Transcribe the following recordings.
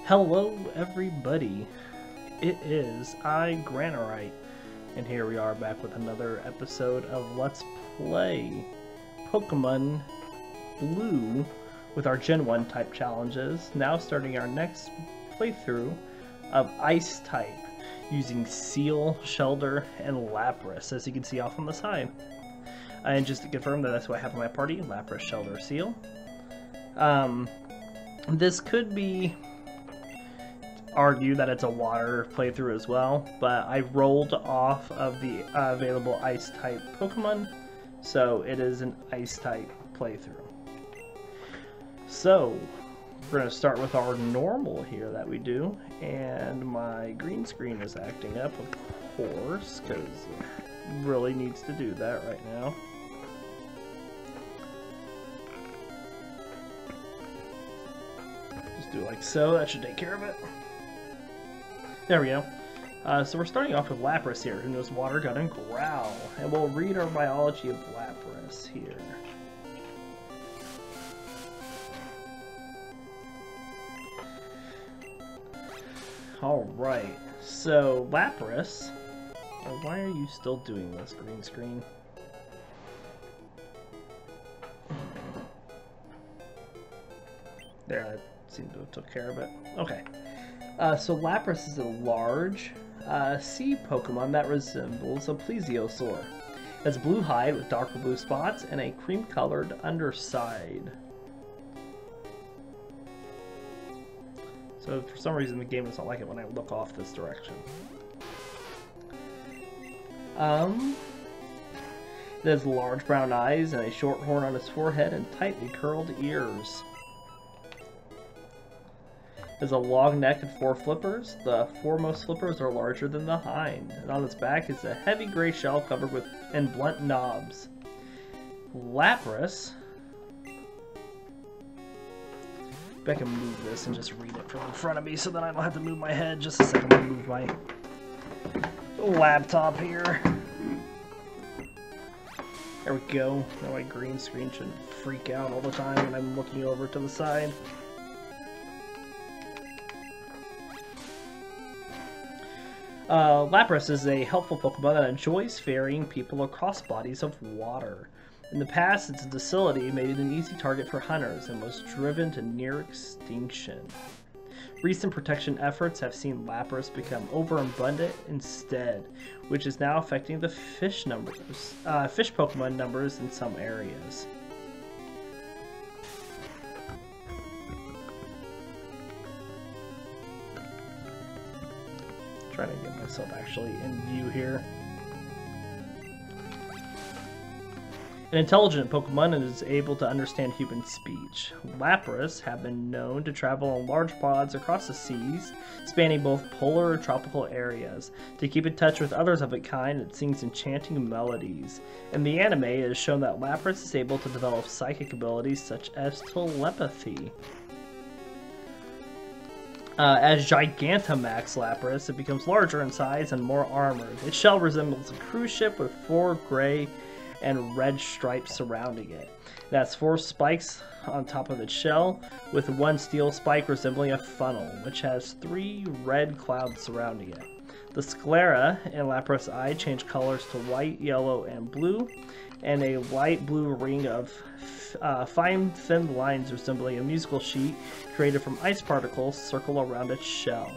Hello everybody, it is Granorite, and here we are back with another episode of Let's Play Pokemon Blue with our Gen 1 type challenges, now starting our next playthrough of Ice type using Seal, Shelter, and Lapras, as you can see off on the side. And just to confirm that that's what I have in my party, Lapras, Shelter, Seal. This could be argue that it's a water playthrough as well, but I rolled off of the available ice type Pokemon, so it is an ice type playthrough. So we're going to start with our normal here that we do, and my green screen is acting up, of course, because it really needs to do that right now. Just do it like so, that should take care of it. There we go. So we're starting off with Lapras here, who knows Water, Gun, and Growl. And we'll read our biology of Lapras here. Alright, so Lapras... why are you still doing this, green screen? There, that seemed to have took care of it. Okay. So Lapras is a large sea Pokemon that resembles a plesiosaur. It has a blue hide with darker blue spots and a cream-colored underside. So for some reason the game doesn't like it when I look off this direction. It has large brown eyes and a short horn on its forehead and tightly curled ears. Has a long neck and 4 flippers. The foremost flippers are larger than the hind, and on its back is a heavy gray shell covered with blunt knobs. Lapras. I can move this and just read it from in front of me so that I don't have to move my head. Just a second, I'm gonna move my laptop here. There we go. Now my green screen shouldn't freak out all the time when I'm looking over to the side. Lapras is a helpful Pokemon that enjoys ferrying people across bodies of water. In the past, its docility made it an easy target for hunters and was driven to near extinction. Recent protection efforts have seen Lapras become overabundant instead, which is now affecting the fish Pokemon numbers in some areas. Trying to get myself actually in view here. An intelligent Pokemon is able to understand human speech. Lapras have been known to travel in large pods across the seas, spanning both polar and tropical areas. To keep in touch with others of its kind, it sings enchanting melodies. In the anime, it is shown that Lapras is able to develop psychic abilities such as telepathy. As Gigantamax Lapras, it becomes larger in size and more armored. Its shell resembles a cruise ship with 4 gray and red stripes surrounding it. It has 4 spikes on top of its shell, with 1 steel spike resembling a funnel, which has 3 red clouds surrounding it. The sclera in Lapras' eye change colors to white, yellow, and blue, and a light blue ring of fine thin lines resembling a musical sheet created from ice particles circle around its shell.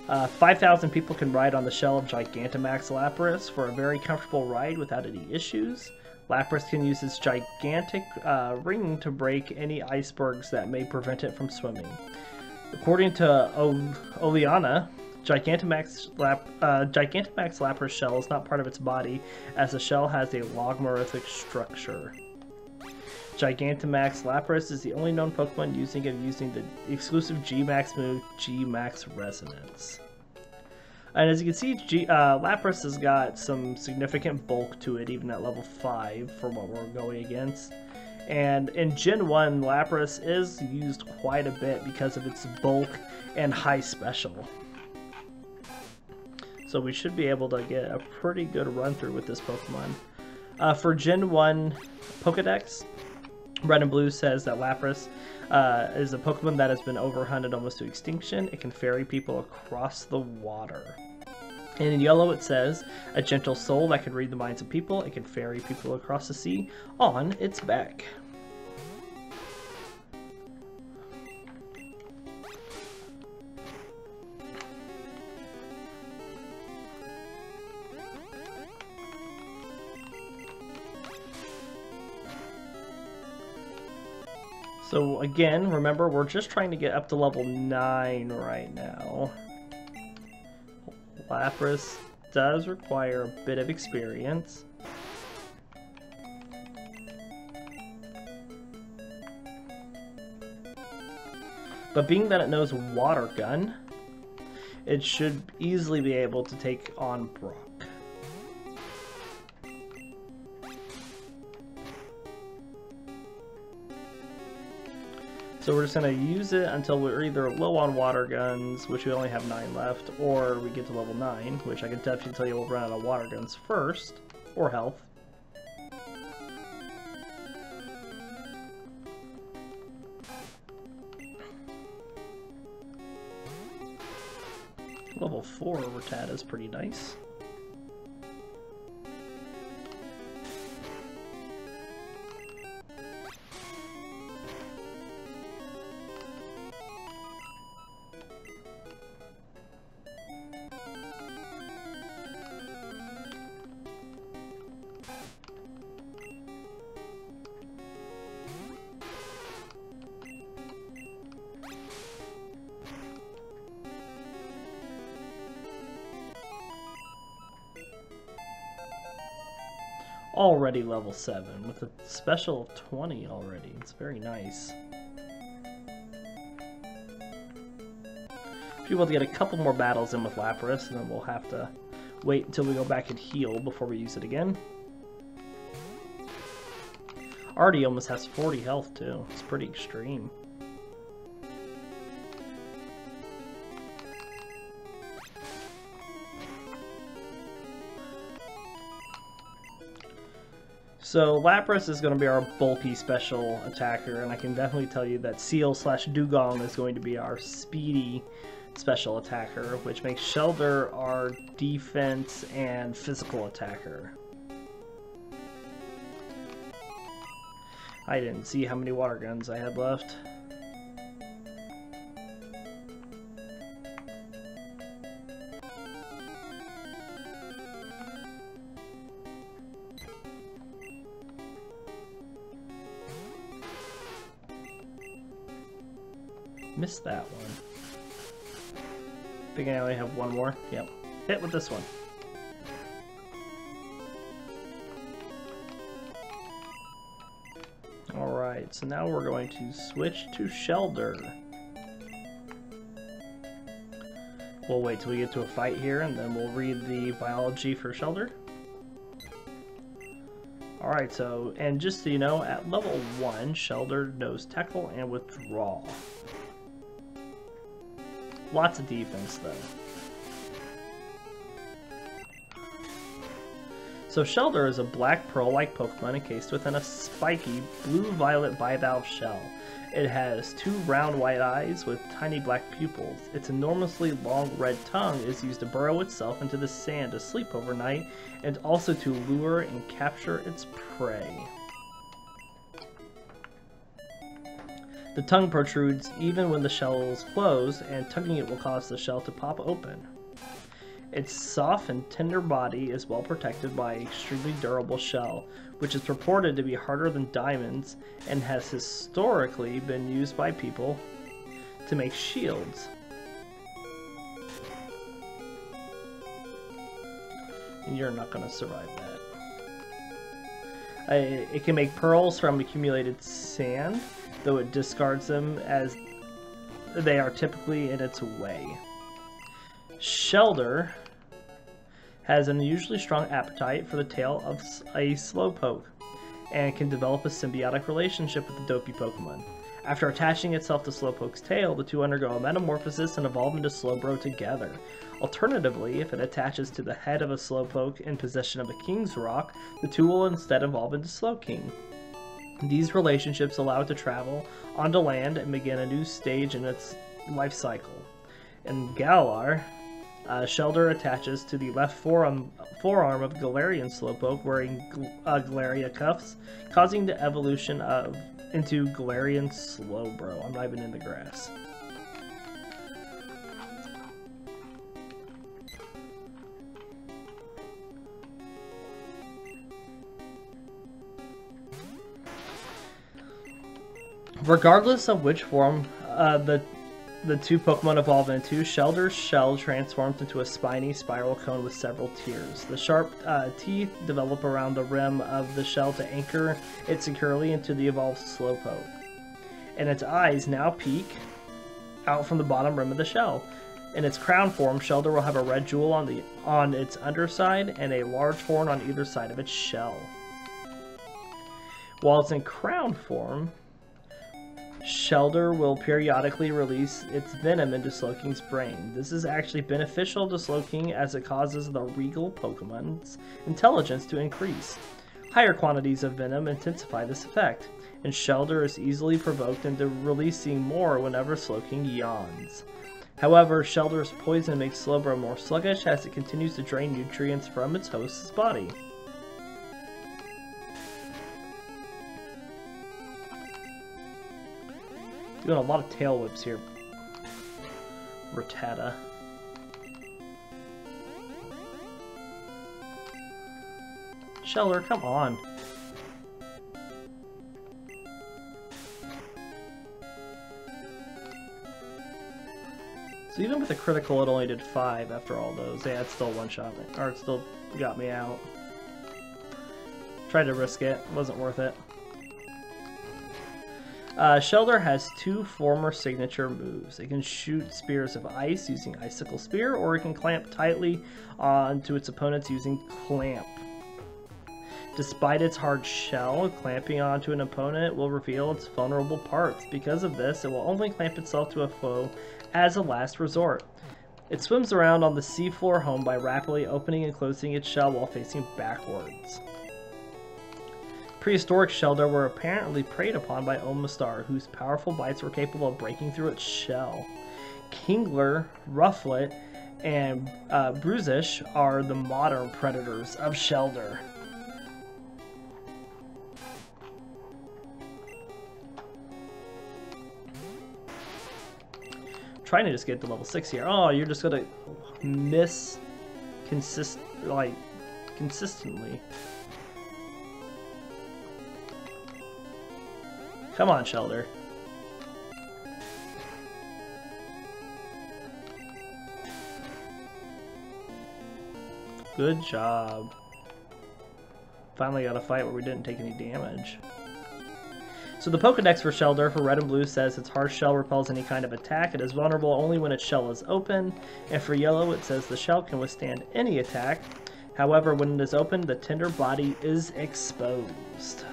5,000 people can ride on the shell of Gigantamax Lapras for a very comfortable ride without any issues. Lapras can use its gigantic ring to break any icebergs that may prevent it from swimming. According to Oleana, Gigantamax Lapras' shell is not part of its body, as the shell has a logarithmic structure. Gigantamax Lapras is the only known Pokemon using the exclusive G-Max move, G-Max Resonance. And as you can see, Lapras has got some significant bulk to it, even at level 5 for what we're going against. And in Gen 1, Lapras is used quite a bit because of its bulk and high special. So we should be able to get a pretty good run through with this Pokemon. For Gen 1 Pokedex, Red and Blue says that Lapras is a Pokemon that has been overhunted almost to extinction. It can ferry people across the water. And in Yellow it says, a gentle soul that can read the minds of people. It can ferry people across the sea on its back. So again, remember, we're just trying to get up to level 9 right now. Lapras does require a bit of experience. But being that it knows Water Gun, it should easily be able to take on Brock. So we're just going to use it until we're either low on water guns, which we only have 9 left, or we get to level 9, which I can definitely tell you we'll run out of water guns first, or health. Level 4 Rattata is pretty nice. Already level 7 with a special of 20 already. It's very nice. Should be able to get a couple more battles in with Lapras, and then we'll have to wait until we go back and heal before we use it again. Already almost has 40 health too. It's pretty extreme. So Lapras is going to be our bulky special attacker, and I can definitely tell you that Seal/Dugong is going to be our speedy special attacker, which makes Shellder our defense and physical attacker. I didn't see how many water guns I had left. Missed that one. I think I only have one more. Yep. Hit with this one. Alright, so now we're going to switch to Shellder. We'll wait till we get to a fight here, and then we'll read the biology for Shellder. Alright, so, and just so you know, at level 1, Shellder knows Tackle and Withdraw. Lots of defense, though. So Shellder is a black pearl-like Pokemon encased within a spiky blue-violet bivalve shell. It has 2 round white eyes with tiny black pupils. Its enormously long red tongue is used to burrow itself into the sand to sleep overnight, and also to lure and capture its prey. The tongue protrudes even when the shell is closed, and tugging it will cause the shell to pop open. Its soft and tender body is well protected by an extremely durable shell, which is purported to be harder than diamonds and has historically been used by people to make shields. And you're not going to survive that. It can make pearls from accumulated sand, though it discards them as they are typically in its way. Shellder has an unusually strong appetite for the tail of a Slowpoke, and can develop a symbiotic relationship with the dopey Pokemon. After attaching itself to Slowpoke's tail, the two undergo a metamorphosis and evolve into Slowbro together. Alternatively, if it attaches to the head of a Slowpoke in possession of a King's Rock, the two will instead evolve into Slowking. These relationships allow it to travel onto land and begin a new stage in its life cycle. In Galar, Shelder attaches to the left forearm of Galarian Slowpoke wearing Galaria cuffs, causing the evolution into Galarian Slowbro. I'm not even in the grass. Regardless of which form the two Pokemon evolve into, Shelder's shell transforms into a spiny spiral cone with several tiers. The sharp teeth develop around the rim of the shell to anchor it securely into the evolved Slowpoke. And its eyes now peek out from the bottom rim of the shell. In its crown form, Shelder will have a red jewel on its underside and a large horn on either side of its shell. While it's in crown form, Shelder will periodically release its venom into Slowking's brain. This is actually beneficial to Slowking as it causes the regal Pokemon's intelligence to increase. Higher quantities of venom intensify this effect, and Shelder is easily provoked into releasing more whenever Slowking yawns. However, Shelder's poison makes Slowbro more sluggish as it continues to drain nutrients from its host's body. Doing a lot of tail whips here, Rattata. Shelder, come on. So even with the critical, it only did 5 after all those. Yeah, it still one-shot me, or it still got me out. Tried to risk it, wasn't worth it. Shelder has 2 former signature moves. It can shoot spears of ice using Icicle Spear, or it can clamp tightly onto its opponents using Clamp. Despite its hard shell, clamping onto an opponent will reveal its vulnerable parts. Because of this, it will only clamp itself to a foe as a last resort. It swims around on the seafloor home by rapidly opening and closing its shell while facing backwards. Prehistoric Shelder were apparently preyed upon by Omastar, whose powerful bites were capable of breaking through its shell. Kingler, Rufflet, and Bruzish are the modern predators of Shelder. Trying to just get to level 6 here. Oh, you're just gonna miss consistently. Come on, Shelder. Good job. Finally got a fight where we didn't take any damage. So the Pokedex for Shelder for Red and Blue says its harsh shell repels any kind of attack. It is vulnerable only when its shell is open. And for Yellow, it says the shell can withstand any attack. However, when it is open, the tender body is exposed.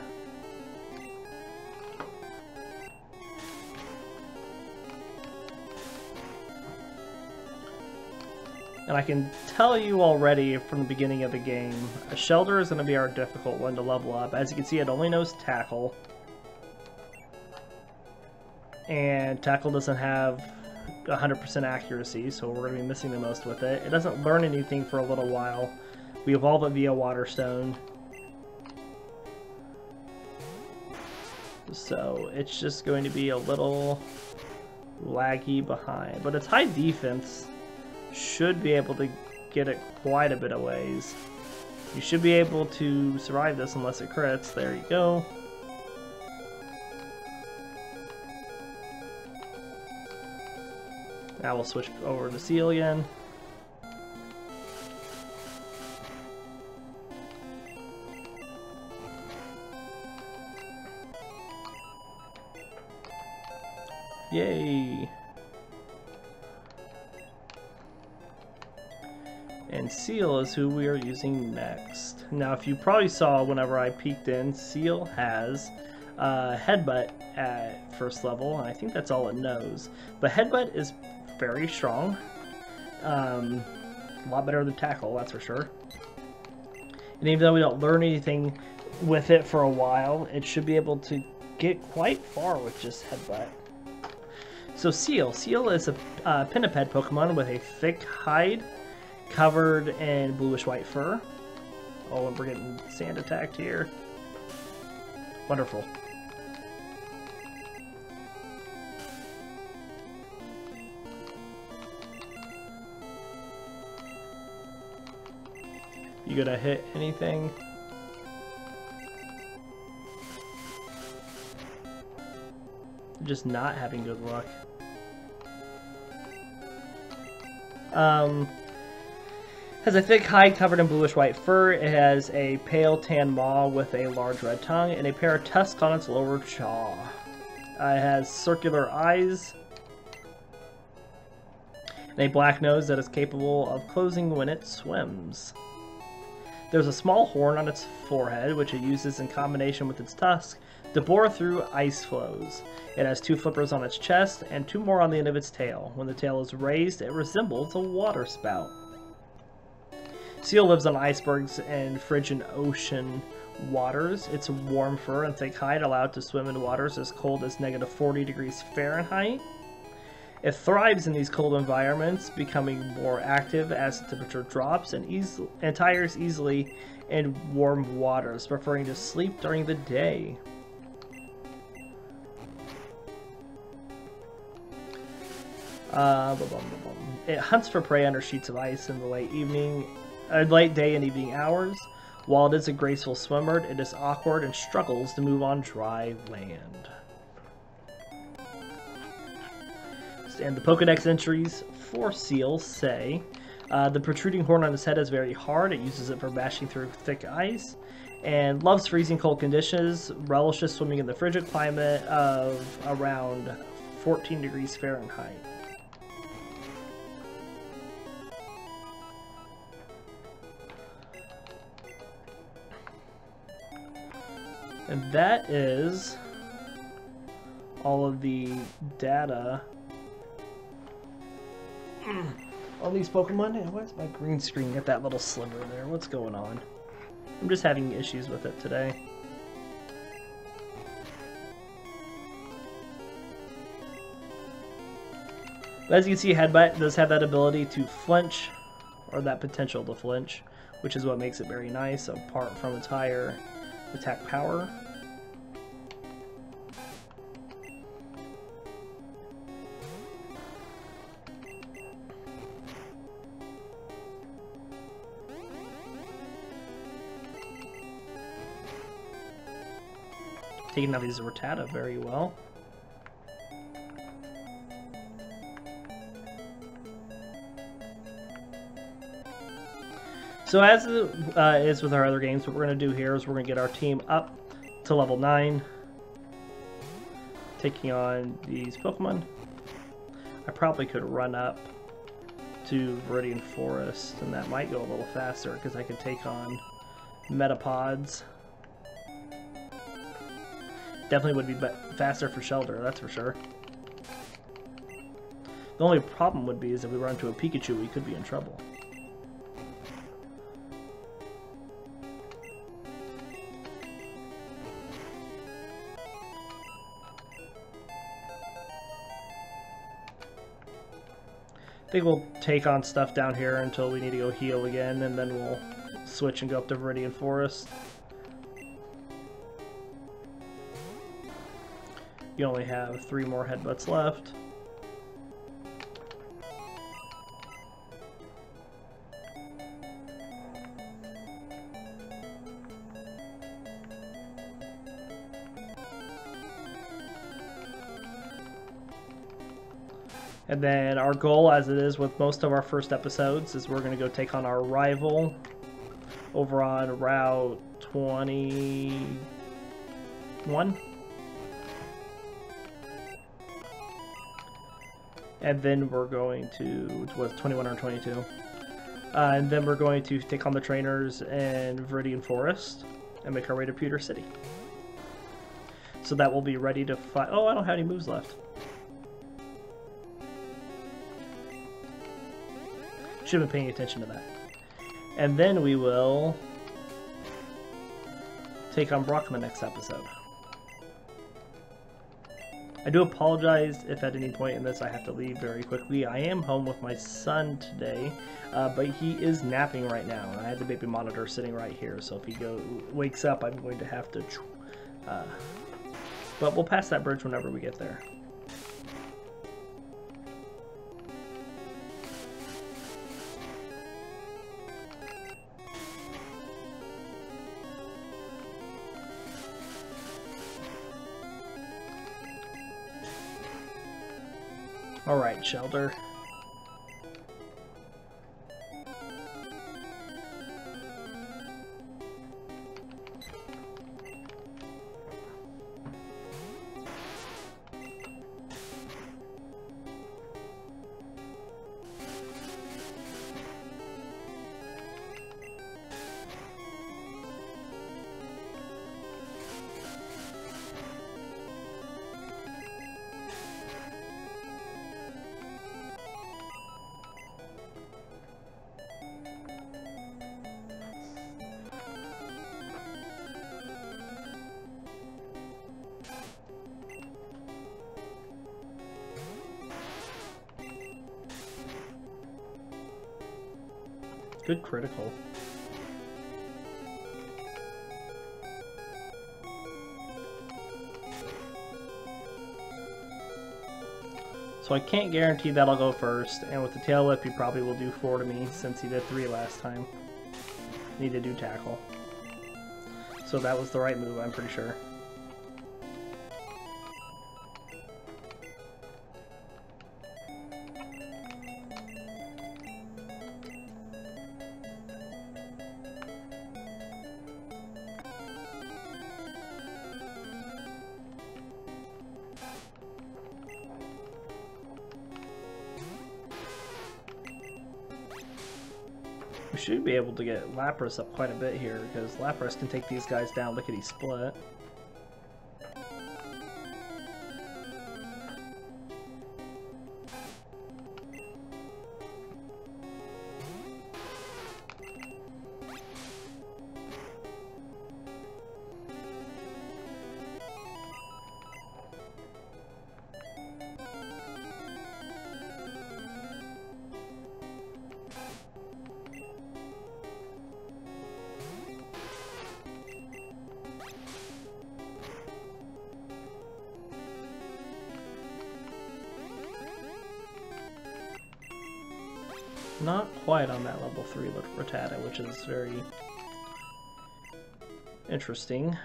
And I can tell you already from the beginning of the game, Shelder is going to be our difficult one to level up. As you can see, it only knows Tackle. And Tackle doesn't have 100% accuracy, so we're going to be missing the most with it. It doesn't learn anything for a little while. We evolve it via Waterstone. So it's just going to be a little laggy behind. But its high defense should be able to get it quite a bit of ways. You should be able to survive this unless it crits. There you go. Now we'll switch over to Seal again. Yay! And Seal is who we are using next. Now, if you probably saw whenever I peeked in, Seal has Headbutt at first level, and I think that's all it knows. But Headbutt is very strong. A lot better than Tackle, that's for sure. And even though we don't learn anything with it for a while, it should be able to get quite far with just Headbutt. So Seal. Seal is a pinniped Pokemon with a thick hide covered in bluish-white fur. Oh, and we're getting sand attacked here. Wonderful. You gonna hit anything? Just not having good luck. Has a thick hide covered in bluish-white fur. It has a pale tan maw with a large red tongue and a pair of tusks on its lower jaw. It has circular eyes and a black nose that is capable of closing when it swims. There's a small horn on its forehead, which it uses in combination with its tusk to bore through ice flows. It has 2 flippers on its chest and 2 more on the end of its tail. When the tail is raised, it resembles a water spout. Seal lives on icebergs and frigid ocean waters. Its warm fur and thick hide allow it to swim in waters as cold as -40 degrees Fahrenheit. It thrives in these cold environments, becoming more active as the temperature drops and tires easily in warm waters, preferring to sleep during the day. It hunts for prey under sheets of ice in the late day and evening hours. While it is a graceful swimmer, it is awkward and struggles to move on dry land. And the Pokedex entries for Seal say, the protruding horn on its head is very hard. It uses it for bashing through thick ice, and loves freezing cold conditions, relishes swimming in the frigid climate of around 14 degrees Fahrenheit. And that is all of the data on these Pokemon. Where's my green screen? Get that little sliver there. What's going on? I'm just having issues with it today. But as you can see, Headbutt does have that ability to flinch, or that potential to flinch, which is what makes it very nice, apart from its higher attack power. Taking out these Rattata very well. So as is with our other games, what we're going to do here is we're going to get our team up to level 9. Taking on these Pokemon. I probably could run up to Viridian Forest, and that might go a little faster because I could take on Metapods. Definitely would be faster for Shelter, that's for sure. The only problem would be is if we run into a Pikachu, we could be in trouble. I think we'll take on stuff down here until we need to go heal again, and then we'll switch and go up to Viridian Forest. You only have 3 more Headbutts left. And then our goal, as it is with most of our first episodes, is we're going to go take on our rival over on Route 21. And then we're going to, which was 21 or 22. And then we're going to take on the trainers in Viridian Forest and make our way to Pewter City. So that will be ready to fight. Oh, I don't have any moves left. Should have been paying attention to that. And then we will take on Brock in the next episode. I do apologize if at any point in this I have to leave very quickly. I am home with my son today, but he is napping right now, and I have the baby monitor sitting right here, so if he wakes up, I'm going to have to... but we'll pass that bridge whenever we get there. Alright, Shelter. Good critical. So I can't guarantee that I'll go first, and with the tail whip he probably will do 4 to me since he did 3 last time. Need to do tackle. So that was the right move, I'm pretty sure. We should be able to get Lapras up quite a bit here, because Lapras can take these guys down lickety-split. Not quite on that level 3 Rattata, which is very interesting.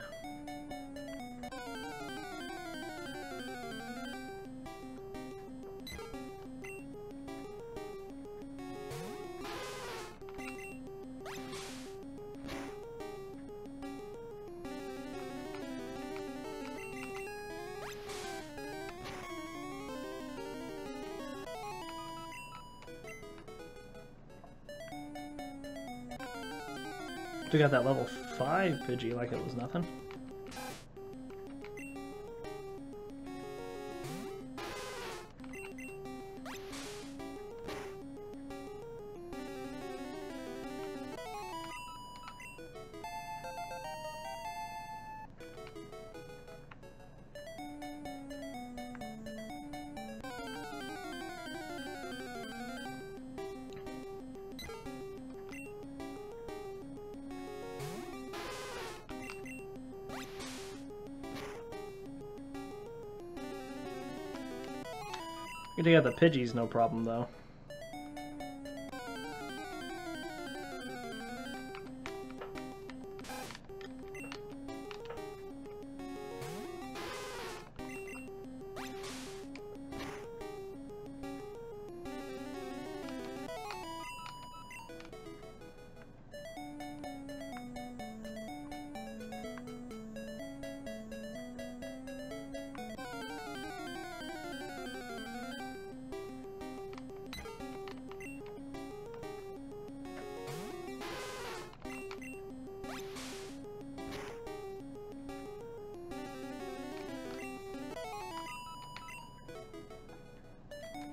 We got that level 5 Pidgey like it was nothing. You can take out the Pidgeys, no problem though.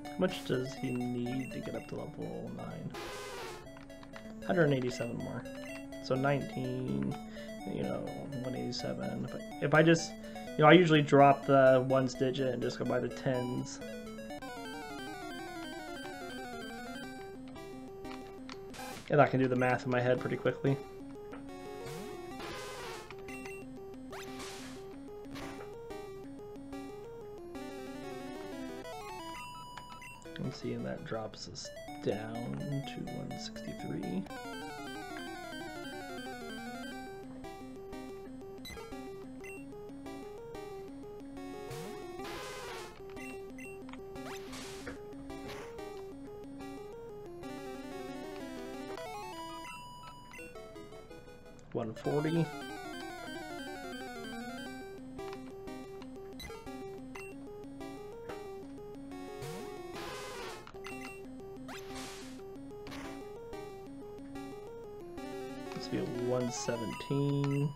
How much does he need to get up to level 9? 187 more. So 19, you know, 187. If I just, you know, I usually drop the ones digit and just go by the tens. And I can do the math in my head pretty quickly. And see, and that drops us down to 163. $140. This will be a 117.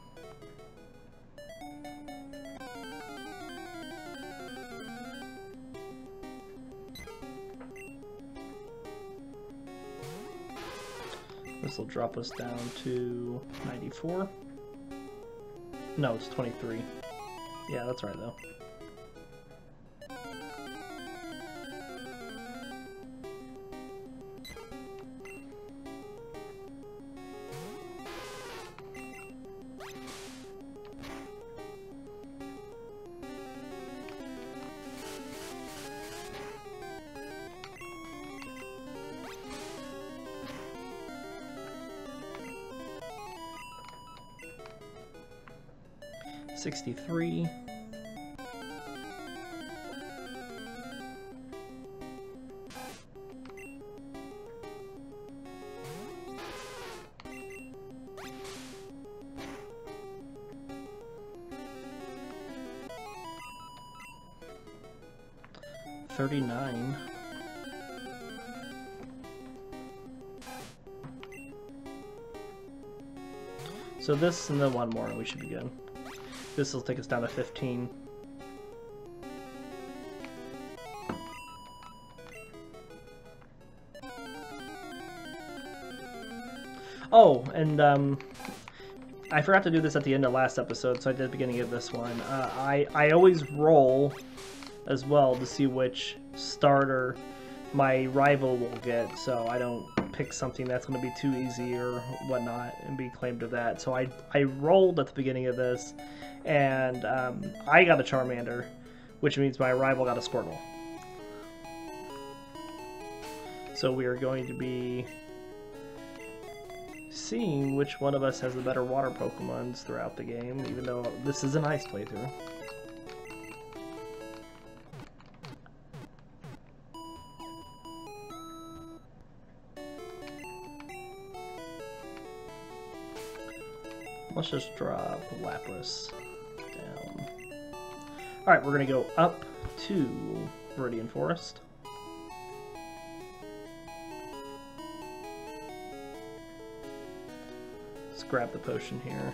This will drop us down to 94. No, it's 23. Yeah, that's right though. $63. $39. So this and then one more and we should be good. This will take us down to 15. Oh, and I forgot to do this at the end of last episode, so I did at the beginning of this one. I always roll as well to see which starter my rival will get, so I don't pick something that's going to be too easy or whatnot and be claimed of that. So I rolled at the beginning of this, and I got a Charmander, which means my rival got a Squirtle. So we are going to be seeing which one of us has the better water Pokemons throughout the game, even though this is an ice playthrough. Let's just drop Lapras down. Alright, we're going to go up to Viridian Forest. Let's grab the potion here.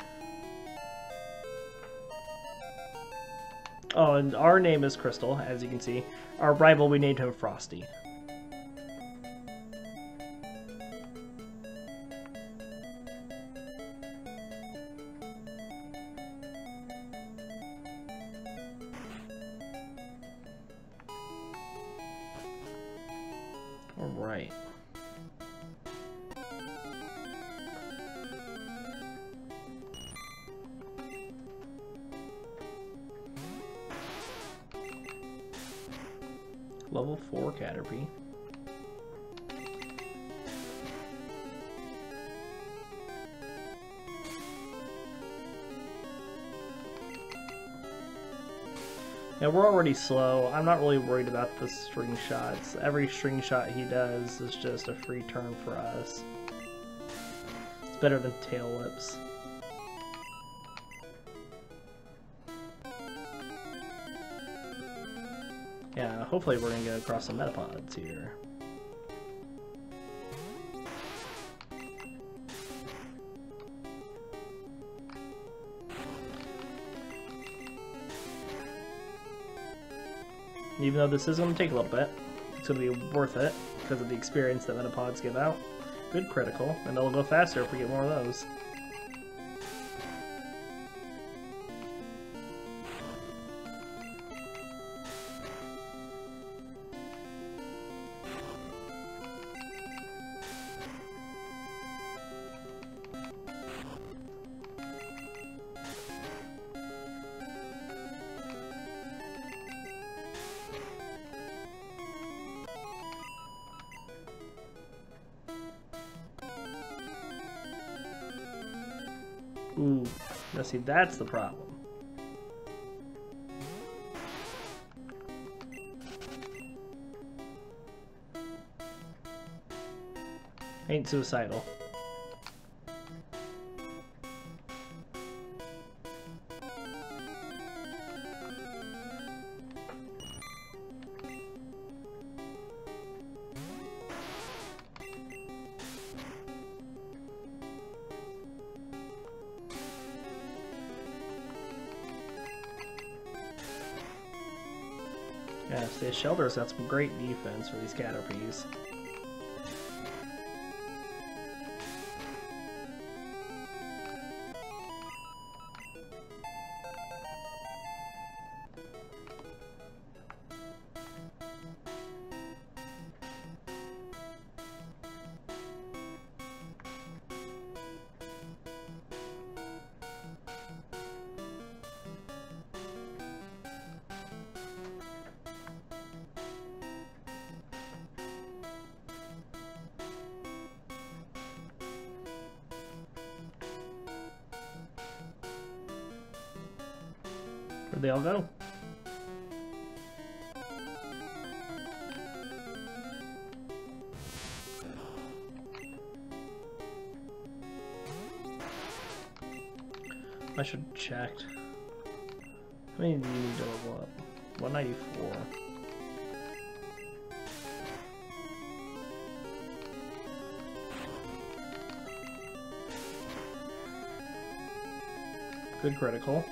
Oh, and our name is Crystal, as you can see. Our rival, we named him Frosty. Alright. Level 4 Caterpie. Now we're already slow. I'm not really worried about the string shots. Every string shot he does is just a free turn for us. It's better than tail whips. Yeah, hopefully we're gonna get across some Metapods here. Even though this is going to take a little bit, it's going to be worth it because of the experience that Metapods give out. Good critical, and they'll go faster if we get more of those. Ooh, now see, that's the problem. Ain't suicidal. Yeah, see, Shelter's got some great defense for these Caterpies. Where'd they all go? I should have checked. How many do you need to level up? 194. Good critical.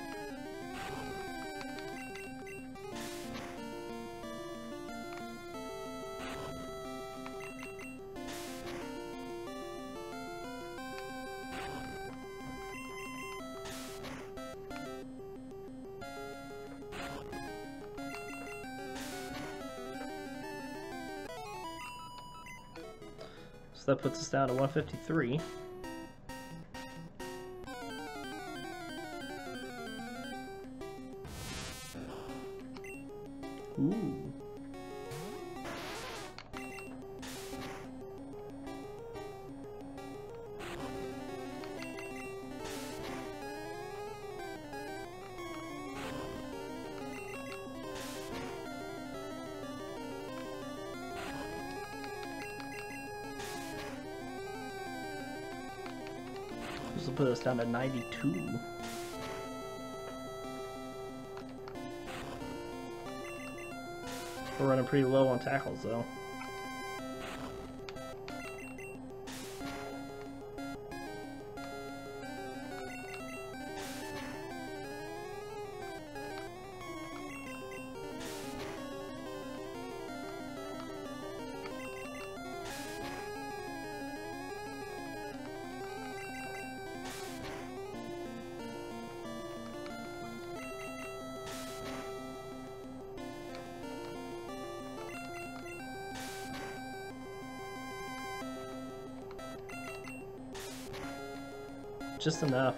So that puts us down to 153. Ooh. This will put us down to 92. We're running pretty low on tackles, though. Just enough.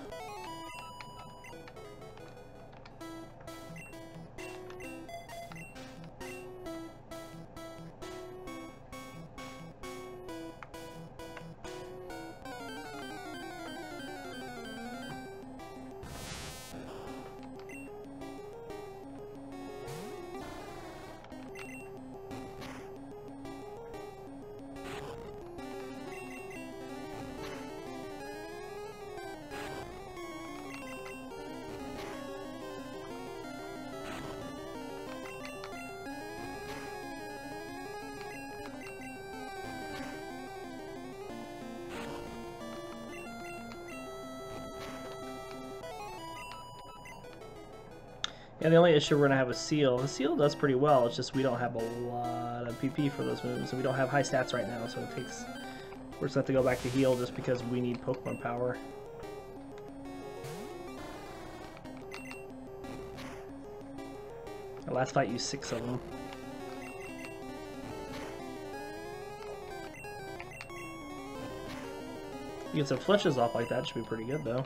Yeah, the only issue we're going to have is Seal. The Seal does pretty well, it's just we don't have a lot of PP for those moves, and we don't have high stats right now, so it takes... We're just going to have to go back to heal just because we need Pokemon power. Our last fight used 6 of them. You get some fletches off like that, should be pretty good though.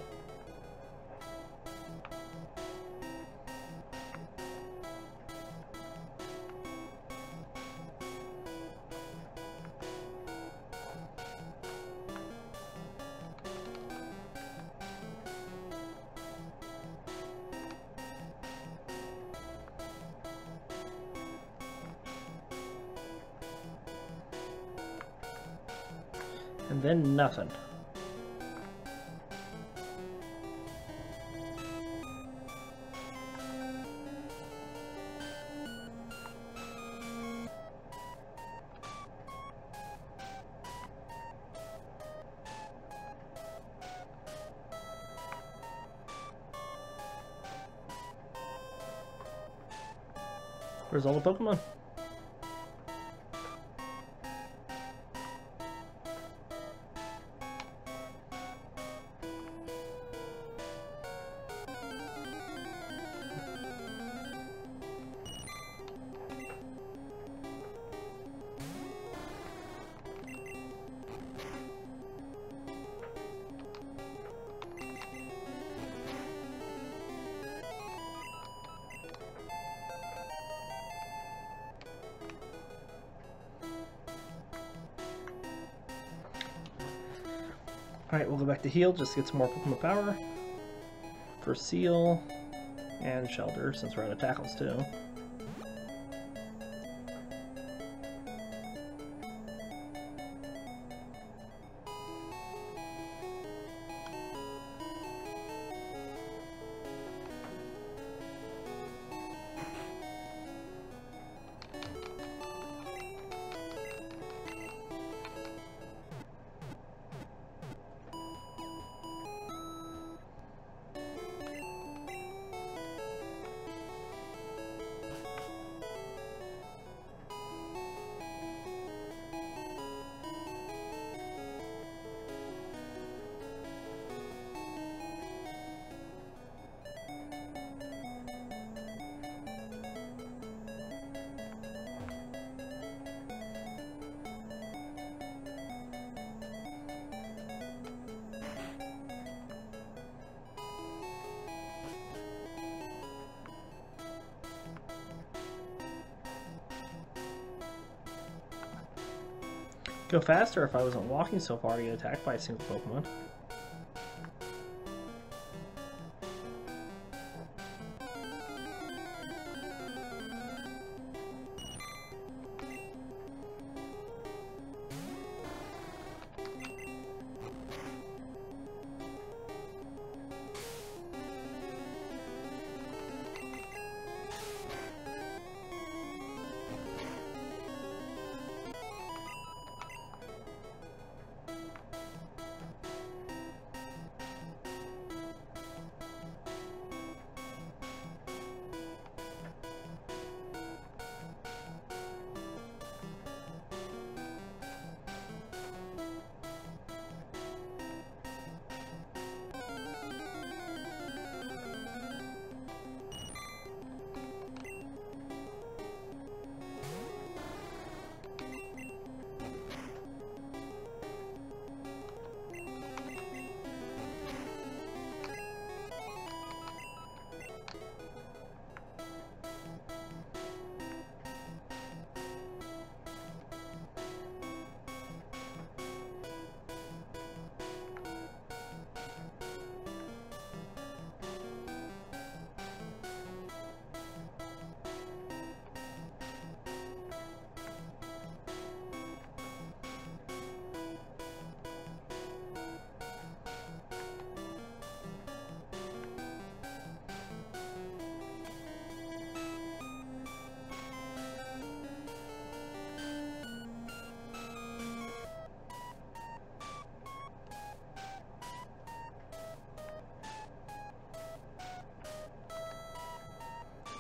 And then nothing. Where's all the Pokemon? Alright, we'll go back to heal, just to get some more Pokemon power. For Seal and Shelter, since we're out of tackles too. Go faster if I wasn't walking so far to get attacked by a single Pokemon.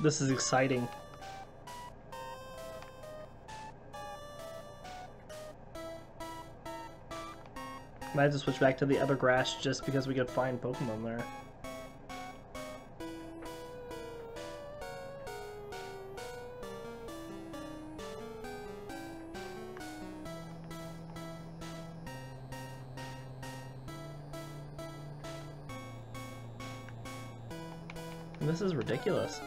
This is exciting. Might have to switch back to the other grass just because we could find Pokemon there. This is ridiculous.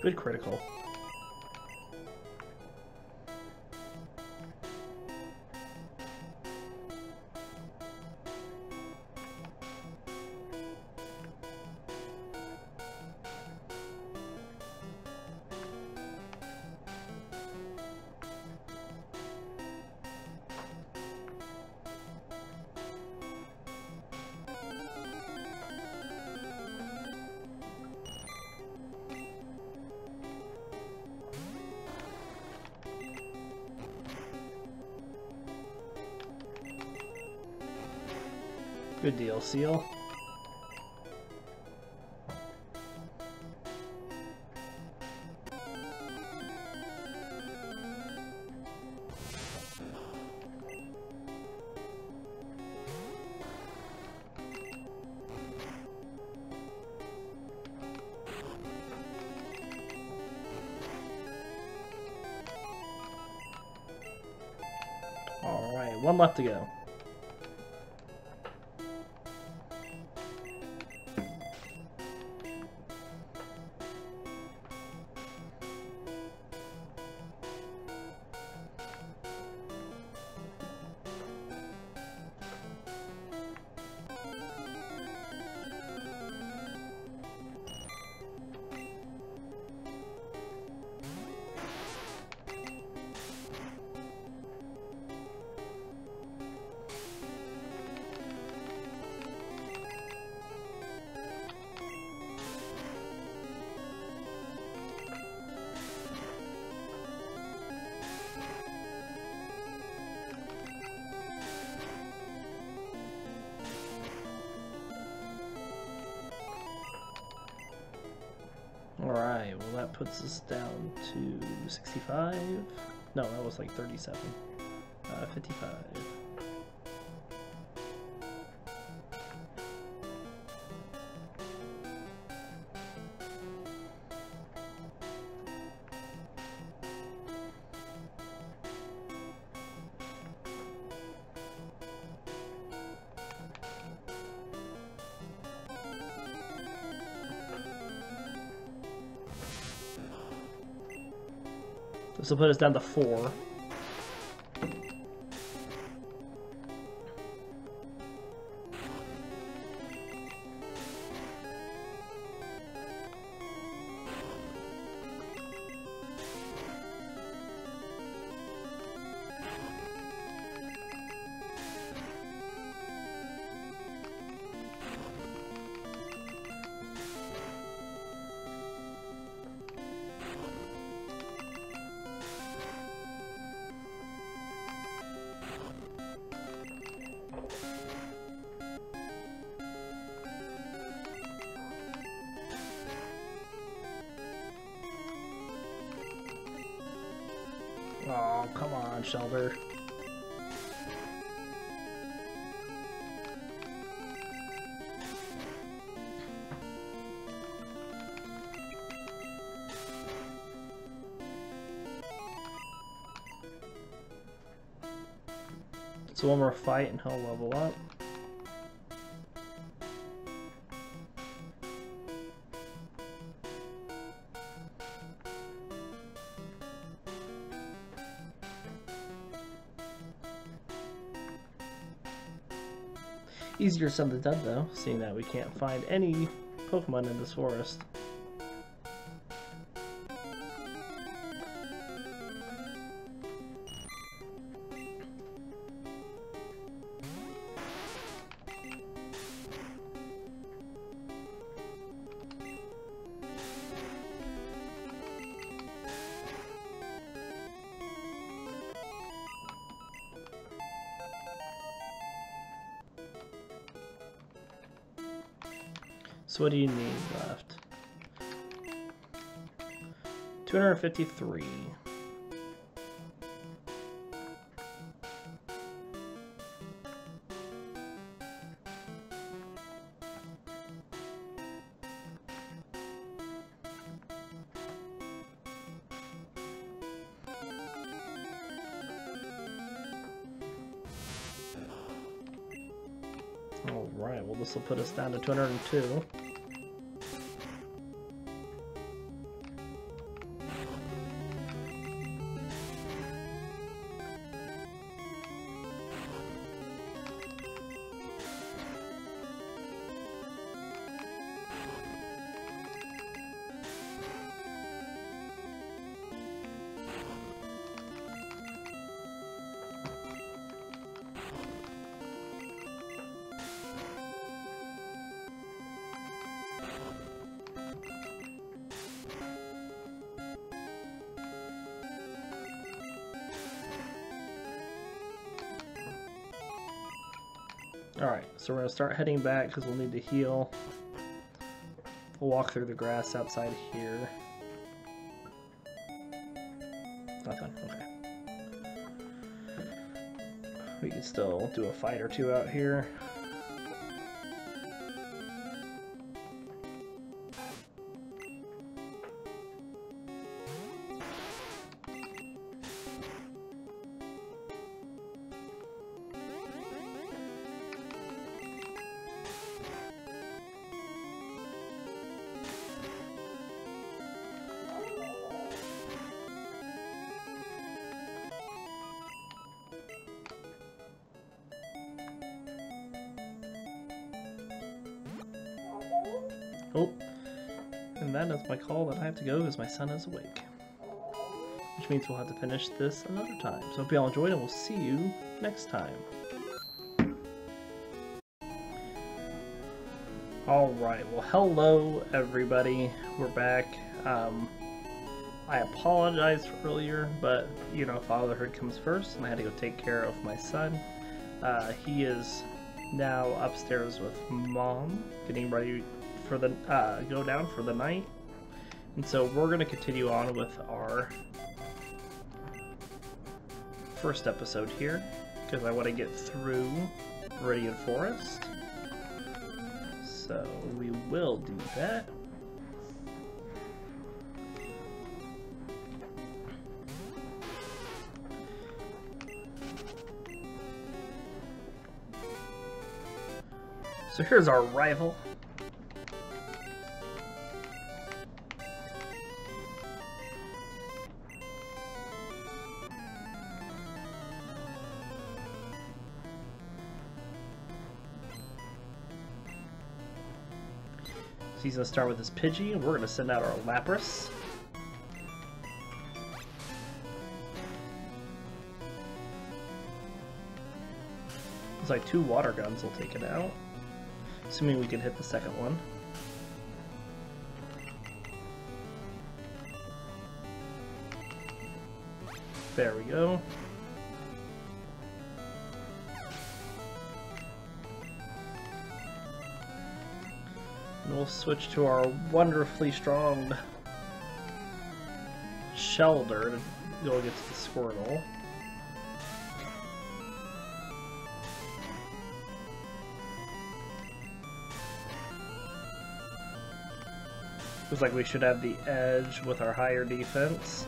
Good critical. Good deal, Seal. All right, one left to go. Alright, well that puts us down to 65. No, that was like 37. 55. This will put us down to 4. Oh, come on, Shelter. So one more fight and he'll level up. Easier said than done though, seeing that we can't find any Pokemon in this forest. So what do you need left? 253. Alright, well this will put us down to 202. Alright, so we're going to start heading back because we'll need to heal. We'll walk through the grass outside here. Nothing, okay. We can still do a fight or two out here. Oh, and that is my call that I have to go because my son is awake. Which means we'll have to finish this another time. So hope you all enjoyed and we'll see you next time. Alright, well hello everybody, we're back. I apologize for earlier, but you know, fatherhood comes first and I had to go take care of my son. He is now upstairs with mom, getting ready for the go down for the night, and so we're going to continue on with our first episode here because I want to get through Viridian Forest, so we will do that. So here's our rival. So he's going to start with his Pidgey, and we're going to send out our Lapras. It's like 2 water guns will take it out, assuming we can hit the second one. There we go. And we'll switch to our wonderfully strong Shelter to go against the Squirtle. Looks like we should have the edge with our higher defense.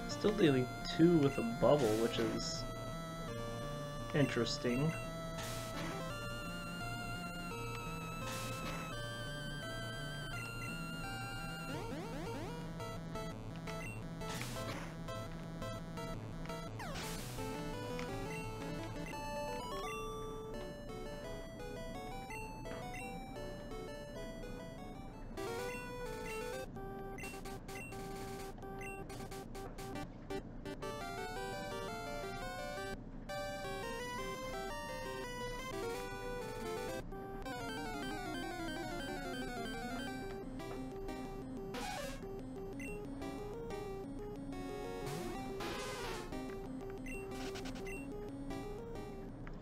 Still dealing 2 with a bubble, which is interesting.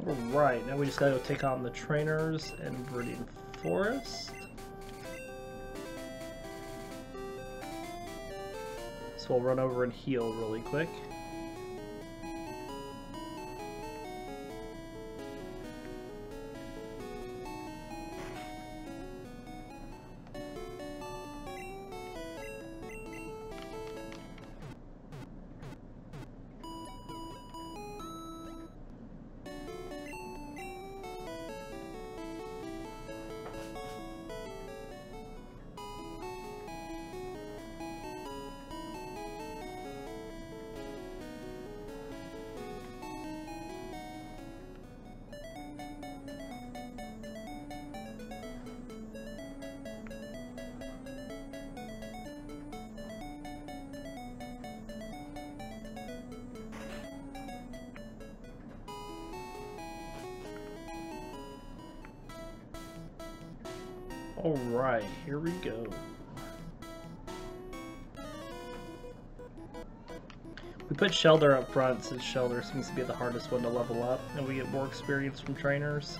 Alright, now we just gotta go take on the trainers in Viridian Forest. So we'll run over and heal really quick. Alright, here we go. We put Shelter up front since Shelter seems to be the hardest one to level up, and we get more experience from trainers.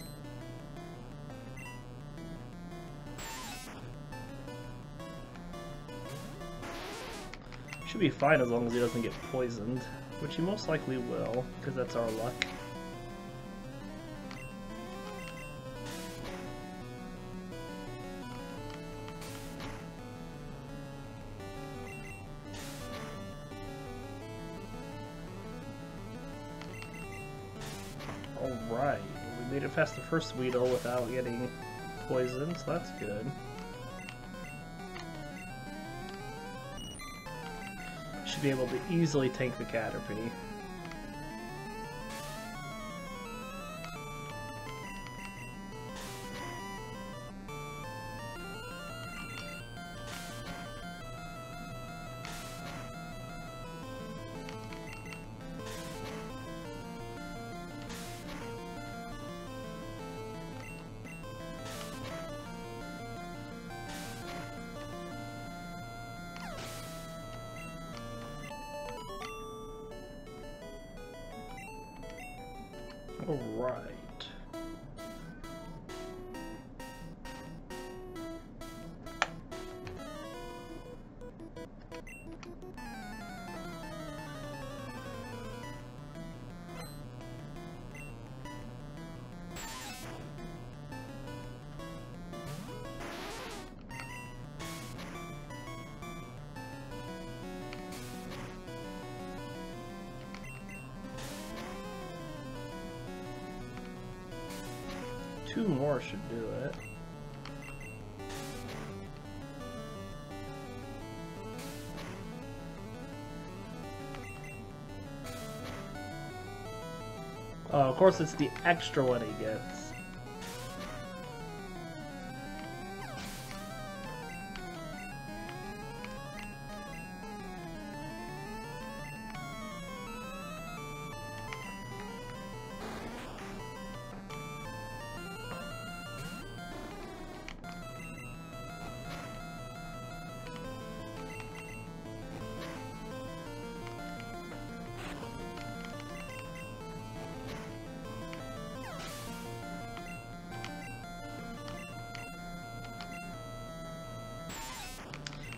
Should be fine as long as he doesn't get poisoned, which he most likely will, because that's our luck. Alright, we made it past the first Weedle without getting poisoned, so that's good. Should be able to easily tank the Caterpie. Alright. Two more should do it. Oh, of course it's the extra one he gets.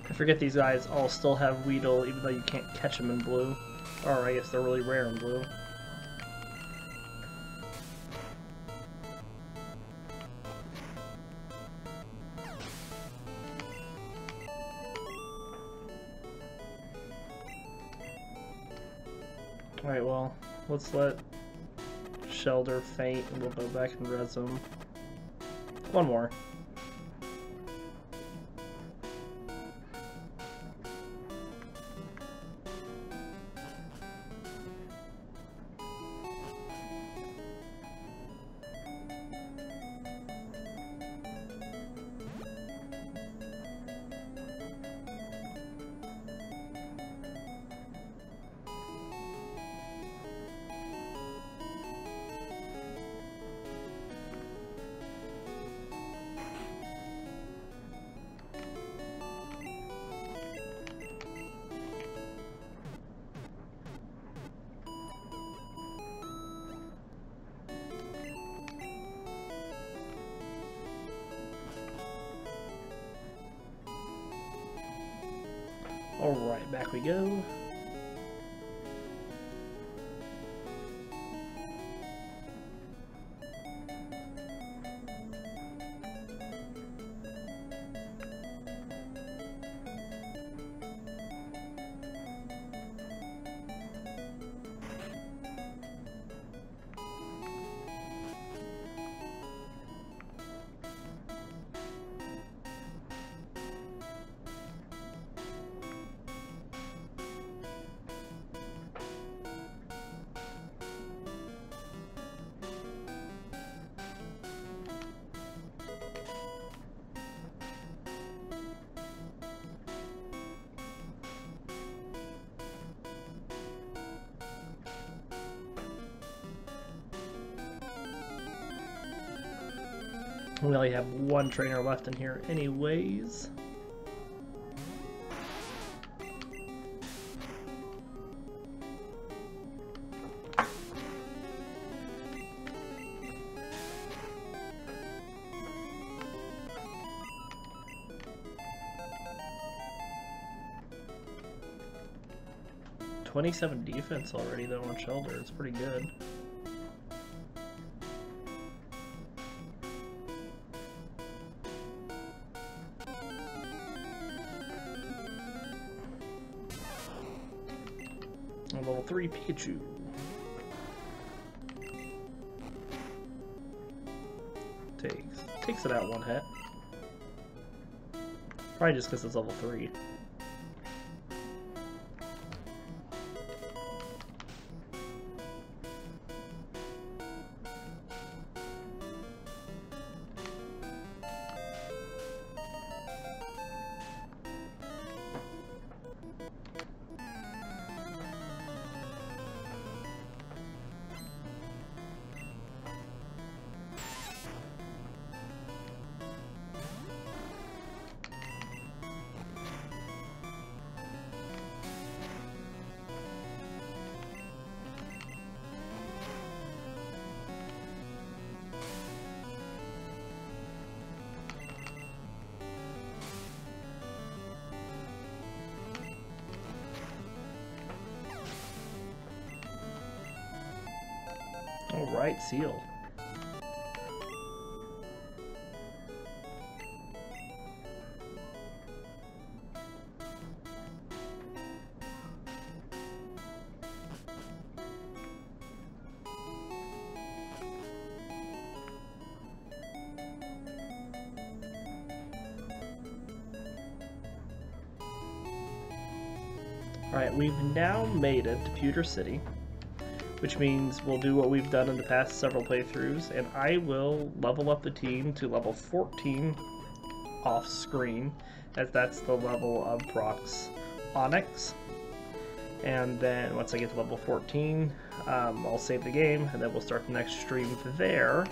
I forget these guys all still have Weedle, even though you can't catch them in blue. Or I guess they're really rare in blue. Alright, well, let's let Shelter faint and we'll go back and res him. One more. Alright, back we go. We only have one trainer left in here anyways. .27 defense already though on Shelter. It's pretty good. Level 3 Pikachu. Takes it out one hit. Probably just because it's level 3. Alright, sealed. Alright, we've now made it to Pewter City, which means we'll do what we've done in the past several playthroughs, and I will level up the team to level 14 off screen, as that's the level of Brock's Onyx. And then once I get to level 14, I'll save the game, and then we'll start the next stream there,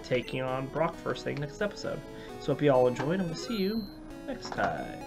taking on Brock first thing next episode. So hope you all enjoyed, and we'll see you next time.